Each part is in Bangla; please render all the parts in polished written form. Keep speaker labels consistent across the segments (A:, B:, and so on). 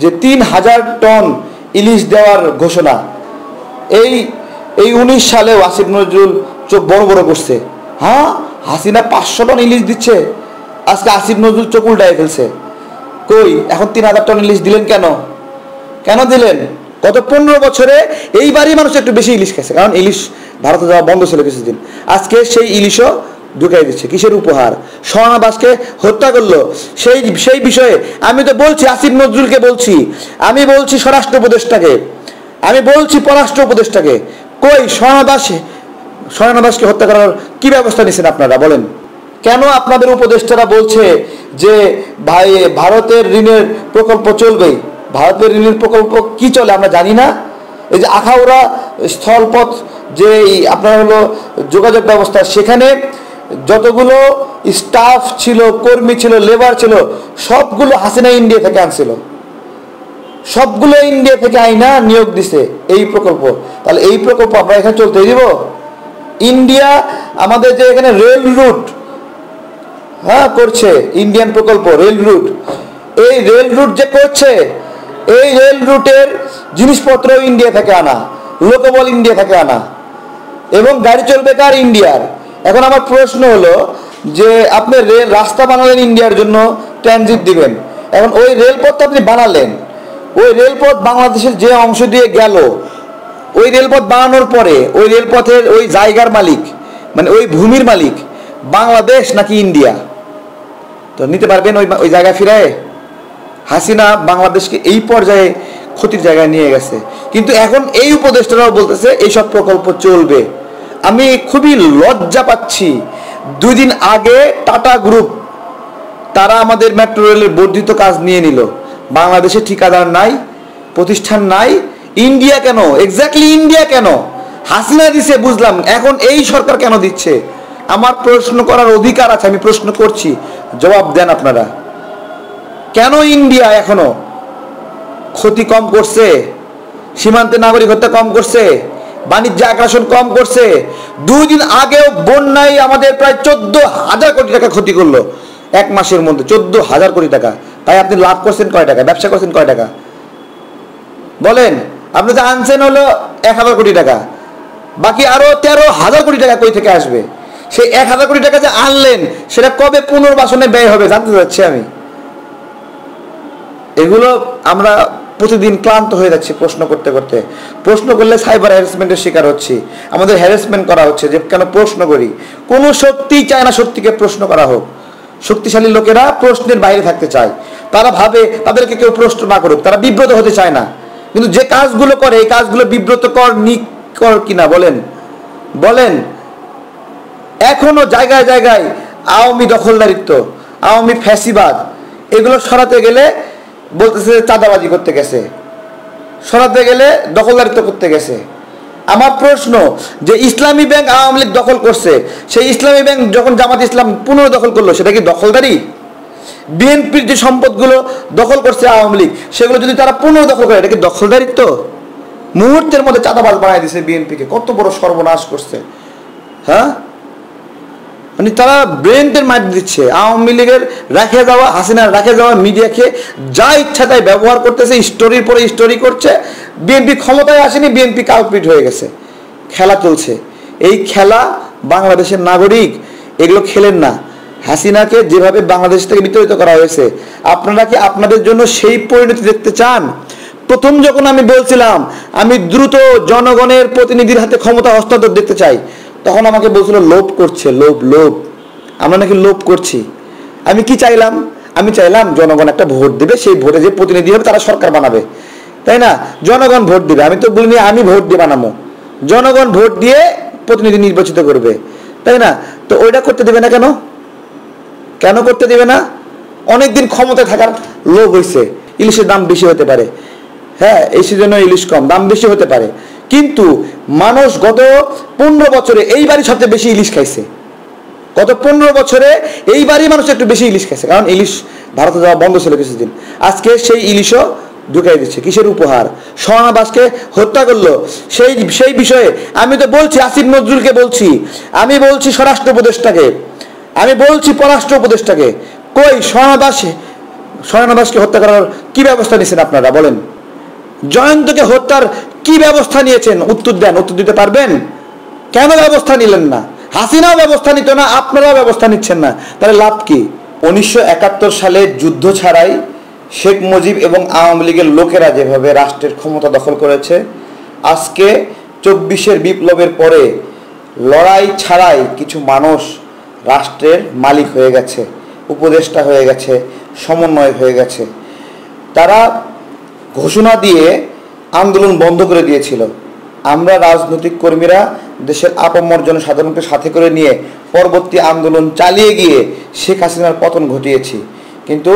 A: যে 3000 টন ইলিশ দেওয়ার ঘোষণা, এই 19 সালেও আসিফ নজরুল চোখ বড় বড় করছে। হ্যাঁ, হাসিনা 500 টন ইলিশ দিচ্ছে, আজকে আসিফ নজরুল চোখ উল্টায় ফেলছে। কই এখন 3000 টন ইলিশ দিলেন কেন? কেন দিলেন? গত 15 বছরে এইবারই মানুষ একটু বেশি ইলিশ খাইছে, কারণ ইলিশ ভারতে যাওয়া বন্ধ ছিল কিছুদিন। আজকে সেই ইলিশও ঢুকাই দিচ্ছে। কিসের উপহার? শাহনাবাজকে হত্যা করলো, সেই বিষয়ে আমি তো বলছি, আসিফ নজরুলকে বলছি, আমি বলছি স্বরাষ্ট্র উপদেষ্টাকে, আমি বলছি পররাষ্ট্র উপদেষ্টাকে, কই শাহনাবাজকে হত্যা করার কি ব্যবস্থা নিয়েছেন আপনারা বলেন? কেন আপনাদের উপদেষ্টারা বলছে যে ভাই ভারতের ঋণের প্রকল্প চলবে? ভারতের ঋণের প্রকল্প কি চলে আমরা জানি না? এই যে আখাউড়া স্থলপথ যে আপনার হলো যোগাযোগ ব্যবস্থা, সেখানে যতগুলো স্টাফ ছিল, কর্মী ছিল, লেবার ছিল, সবগুলো হাসিনা ইন্ডিয়া থেকে আনছিল, সবগুলো ইন্ডিয়া থেকে আইনা নিয়োগ দিছে এই প্রকল্প। তাহলে এই প্রকল্প আমরা এখানে চলতে দিব? ইন্ডিয়া আমাদের যে এখানে রেল রুট করছে, ইন্ডিয়ান প্রকল্প রেল রুট, এই রেল রুট যে করছে, এই রেল রুটের জিনিসপত্র ইন্ডিয়া থেকে আনা, লোকবল ইন্ডিয়া থেকে আনা, এবং গাড়ি চলবে কার? ইন্ডিয়ার। এখন আমার প্রশ্ন হলো যে আপনি রেল রাস্তা বানালেন ইন্ডিয়ার জন্য, ট্রানজিট দিবেন, এখন ওই রেলপথটা আপনি বানালেন, ওই রেলপথ বাংলাদেশের যে অংশ দিয়ে গেল, ওই রেলপথ বানানোর পরে ওই রেলপথের ওই জায়গার মালিক, মানে ওই ভূমির মালিক বাংলাদেশ নাকি ইন্ডিয়া? তো নিতে পারবেন ওই জায়গায় ফিরায়? হাসিনা বাংলাদেশকে এই পর্যায়ে ক্ষতির জায়গায় নিয়ে গেছে, কিন্তু এখন এই উপদেষ্টারাও বলতেছে এইসব প্রকল্প চলবে। আমি খুবই লজ্জা পাচ্ছি। 2 দিন আগে টাটা গ্রুপ তারা আমাদের মেট্রো রেলের বর্ধিত কাজ নিয়ে নিল। বাংলাদেশে ঠিকাদার নাই, প্রতিষ্ঠান নাই, ইন্ডিয়া কেন? এক্স্যাক্টলি ইন্ডিয়া কেন? হাসিনা দিছে বুঝলাম, এখন এই সরকার কেন দিচ্ছে? আমার প্রশ্ন করার অধিকার আছে, আমি প্রশ্ন করছি, জবাব দেন আপনারা। কেন ইন্ডিয়া এখনো ক্ষতি কম করছে? সীমান্তে নাগরিক হত্যা কম করছে, বাণিজ্য আগ্রাসন কম করছে। 2 দিন আগেও বন্যায় আমাদের প্রায় 14,000 কোটি টাকা ক্ষতি করলো, 1 মাসের মধ্যে 14,000 কোটি টাকা। তাই আপনি লাভ করছেন কয় টাকা? ব্যবসা করছেন কয় টাকা বলেন? আপনি তো আনছেন হলো 1,000 কোটি টাকা, বাকি আরো 13,000 কোটি টাকা কই থেকে আসবে? সেই 1,000 কোটি টাকা যে আনলেন, সেটা কবে পুনর্বাসনে ব্যয় হবে জানতে চাচ্ছি আমি। এগুলো আমরা প্রতিদিন ক্লান্ত হয়ে যাচ্ছি প্রশ্ন করতে করতে। প্রশ্ন করলে সাইবার হ্যারাসমেন্টের শিকার হচ্ছি, আমাদের হ্যারাসমেন্ট করা হচ্ছে যে কেন প্রশ্ন করি। কোনো শক্তি চায় না সত্যিকে প্রশ্ন করা হোক। শক্তিশালী লোকেরা প্রশ্নের বাইরে থাকতে চায়, তারা ভাবে তাদেরকে কেউ প্রশ্ন না করুক, তারা বিব্রত হতে চায় না। কিন্তু যে কাজগুলো করে, এই কাজগুলো বিব্রতকর নিকর কিনা বলেন? বলেন। এখনো জায়গায় জায়গায় আওয়ামী দখলদারিত্ব, আওয়ামী ফ্যাসিবাদ, এগুলো সরাতে গেলে বলতেছে চাঁদাবাজি করতে গেছে, সরাতে গেলে দখলদারিত্ব করতে গেছে। আমার প্রশ্ন যে ইসলামী ব্যাংক আওয়ামী লীগ দখল করছে, সেই ইসলামী ব্যাংক যখন জামাত ইসলাম পুনর্দখল করলো, সেটা কি দখলদারি? বিএনপির যে সম্পদগুলো দখল করছে আওয়ামী লীগ, সেগুলো যদি তারা পুনর্দখল করে, এটা কি দখলদারিত্ব? মুহূর্তের মধ্যে চাঁদাবাজ বানায় দিছে বিএনপিকে, কত বড় সর্বনাশ করছে। হ্যাঁ, মানে তারা ব্রেনদের মার দিচ্ছে। আওয়ামী লীগের রেখে যাওয়া, হাসিনার রেখে যাওয়া মিডিয়াকে যা ইচ্ছা তাই ব্যবহার করতেছে, স্টোরির পরে স্টোরি করছে। বিএনপি ক্ষমতায় আসেনি, বিএনপি কালপিট হয়ে গেছে, খেলা চলছে। এই খেলা বাংলাদেশের নাগরিক এগুলো খেলেন না। হাসিনাকে যেভাবে বাংলাদেশ থেকে বিতাড়িত করা হয়েছে, আপনারা কি আপনাদের জন্য সেই পরিণতি দেখতে চান? প্রথম যখন আমি বলছিলাম আমি দ্রুত জনগণের প্রতিনিধির হাতে ক্ষমতা হস্তান্তর দেখতে চাই, তখন আমাকে বলছিল লোভ করছে, লোভ লোভ, আমরা নাকি লোভ করছি। আমি কি চাইলাম? আমি চাইলাম জনগণ একটা ভোট দেবে, সেই ভোটে যে প্রতিনিধি হবে তারা সরকার বানাবে, তাই না? জনগণ ভোট দিবে, আমি তো বলিনি আমি ভোট দিয়ে বানাবো, জনগণ ভোট দিয়ে প্রতিনিধি নির্বাচিত করবে, তাই না? তো ওইটা করতে দেবে না কেন? কেন করতে দেবে না? অনেকদিন ক্ষমতায় থাকার লোভ হয়েছে, ইলিশের দাম বেশি হতে পারে, হ্যাঁ এই সিজনে ইলিশ কম, দাম বেশি হতে পারে, কিন্তু মানুষ গত 15 বছরে এইবারই সবচেয়ে বেশি ইলিশ খাইছে। গত 15 বছরে এইবারই মানুষ একটু বেশি ইলিশ খাইছে, কারণ ইলিশ ভারতে যাওয়া বন্ধ ছিল কিছুদিন। আজকে সেই ইলিশও ঢুকাই দিচ্ছে। কিসের উপহার? শাহনাবাজকে হত্যা করলো, সেই বিষয়ে আমি তো বলছি, আসিফ নজরুলকে বলছি, আমি বলছি স্বরাষ্ট্র উপদেষ্টাকে, আমি বলছি পররাষ্ট্র উপদেষ্টাকে, কই স্বয়না দাসকে হত্যা করার কি ব্যবস্থা নিয়েছেন আপনারা বলেন? জয়ন্তকে হত্যার কি ব্যবস্থা নিয়েছেন? উত্তর দেন, উত্তর দিতে পারবেন? কেন ব্যবস্থা নিলেন না? হাসিনাও ব্যবস্থা নিত না, আপনারাও ব্যবস্থা নিচ্ছেন না, তাহলে লাভ কি? 1971 সালে যুদ্ধ ছাড়াই শেখ মুজিব এবং আওয়ামী লীগের লোকেরা যেভাবে রাষ্ট্রের ক্ষমতা দখল করেছে, আজকে 24-এর বিপ্লবের পরে লড়াই ছাড়াই কিছু মানুষ রাষ্ট্রের মালিক হয়ে গেছে, উপদেষ্টা হয়ে গেছে, সমন্বয় হয়ে গেছে। তারা ঘোষণা দিয়ে আন্দোলন বন্ধ করে দিয়েছিল। আমরা রাজনৈতিক কর্মীরা দেশের আপামর জনসাধারণকে সাথে করে নিয়ে পরবর্তী আন্দোলন চালিয়ে গিয়ে শেখ হাসিনার পতন ঘটিয়েছি। কিন্তু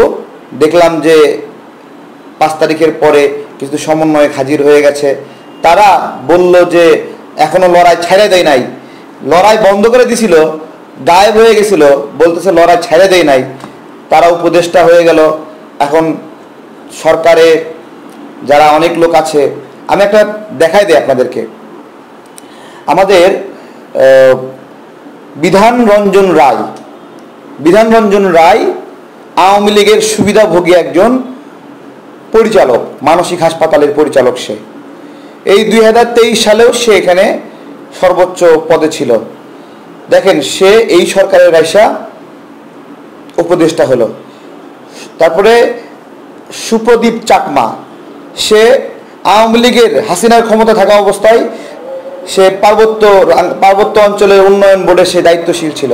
A: দেখলাম যে 5 তারিখের পরে কিছু সমন্বয়ক হাজির হয়ে গেছে। তারা বলল যে এখনো লড়াই ছেড়ে দেয় নাই, লড়াই বন্ধ করে দিছিল, গায়েব হয়ে গেছিল, বলতেছে লড়াই ছেড়ে দেয় নাই। তারা উপদেষ্টা হয়ে গেল। এখন সরকারে যারা অনেক লোক আছে, আমি একটা দেখাই দেই আপনাদেরকে। আমাদের বিধান রঞ্জন রায় আওয়ামী লীগের সুবিধাভোগী একজন পরিচালক, মানসিক হাসপাতালের পরিচালক। সে এই 2023 সালেও সে এখানে সর্বোচ্চ পদে ছিল। দেখেন, সে এই সরকারের আইসা উপদেষ্টা হলো। তারপরে সুপ্রদীপ চাকমা, সে আওয়ামী লীগের হাসিনার ক্ষমতা থাকা অবস্থায় সে পার্বত্য অঞ্চলের উন্নয়ন বোর্ডে সে দায়িত্বশীল ছিল।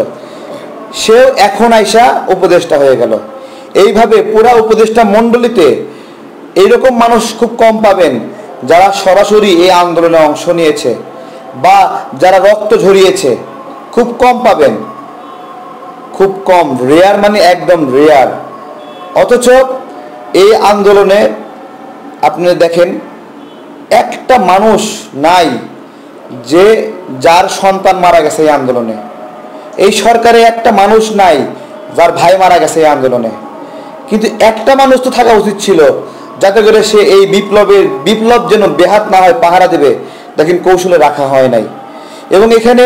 A: সেও এখন আইসা উপদেষ্টা হয়ে গেল। এইভাবে পুরা উপদেষ্টা মণ্ডলীতে এইরকম মানুষ খুব কম পাবেন যারা সরাসরি এই আন্দোলনে অংশ নিয়েছে বা যারা রক্ত ঝরিয়েছে, খুব কম পাবেন, খুব কম, রেয়ার, মানে একদম রেয়ার। অথচ এই আন্দোলনে আপনি দেখেন একটা মানুষ নাই যে যার সন্তান মারা গেছে এই আন্দোলনে। এই সরকারে একটা মানুষ নাই যার ভাই মারা গেছে এই আন্দোলনে। কিন্তু একটা মানুষ তো থাকা উচিত ছিল যাতে করে সে এই বিপ্লব যেন বেহাত না হয় পাহারা দেবে, দেখেন কৌশলে রাখা হয় নাই। এবং এখানে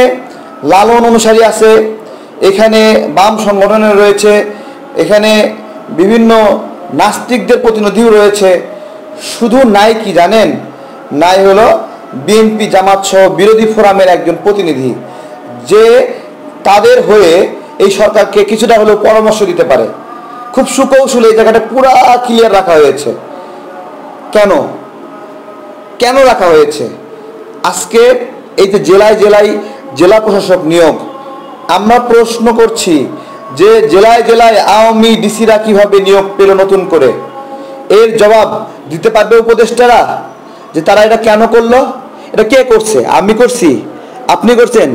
A: লালন অনুসারী আছে, এখানে বাম সংগঠনের রয়েছে, এখানে বিভিন্ন নাস্তিকদের প্রতিনিধিও রয়েছে। শুধু নাই কি জানেন? নাই হলো বিএনপি জামাত সহ বিরোধী ফোরামের একজন প্রতিনিধি, যে তাদের হয়ে এই সরকারকে কিছুটা হলেও পরামর্শ দিতে পারে। খুব সুকৌশলে এই জায়গাটা পুরা ক্লিয়ার রাখা হয়েছে। কেন রাখা হয়েছে? আজকে এই যে জেলায় জেলায় জেলা প্রশাসক নিয়োগ, আমরা প্রশ্ন করছি যে জেলায় জেলায় আওয়ামী ডিসিরা কিভাবে নিয়োগ পেল নতুন করে? এর জবাব দিতে পারবে উপদেষ্টারা যে তারা এটা কেন করলো? এটা কে করছে? আমি করছি? আপনি করছেন?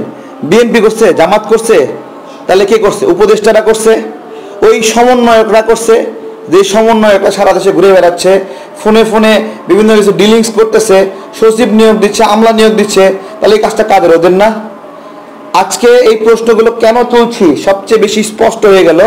A: বিএনপি করছে? জামাত করছে? তাহলে কে করছে? উপদেষ্টারা করছে, ওই সমন্বয়করা করছে। যে সমন্বয়করা সারা দেশে ঘুরে বেড়াচ্ছে, ফোনে ফোনে বিভিন্ন কিছু ডিলিংস করতেছে, সচিব নিয়োগ দিচ্ছে, আমলা নিয়োগ দিচ্ছে। তাহলে এই কাজটা কাদের? ওদের না? আজকে এই প্রশ্নগুলো কেন তুলছি? সবচেয়ে বেশি স্পষ্ট হয়ে গেল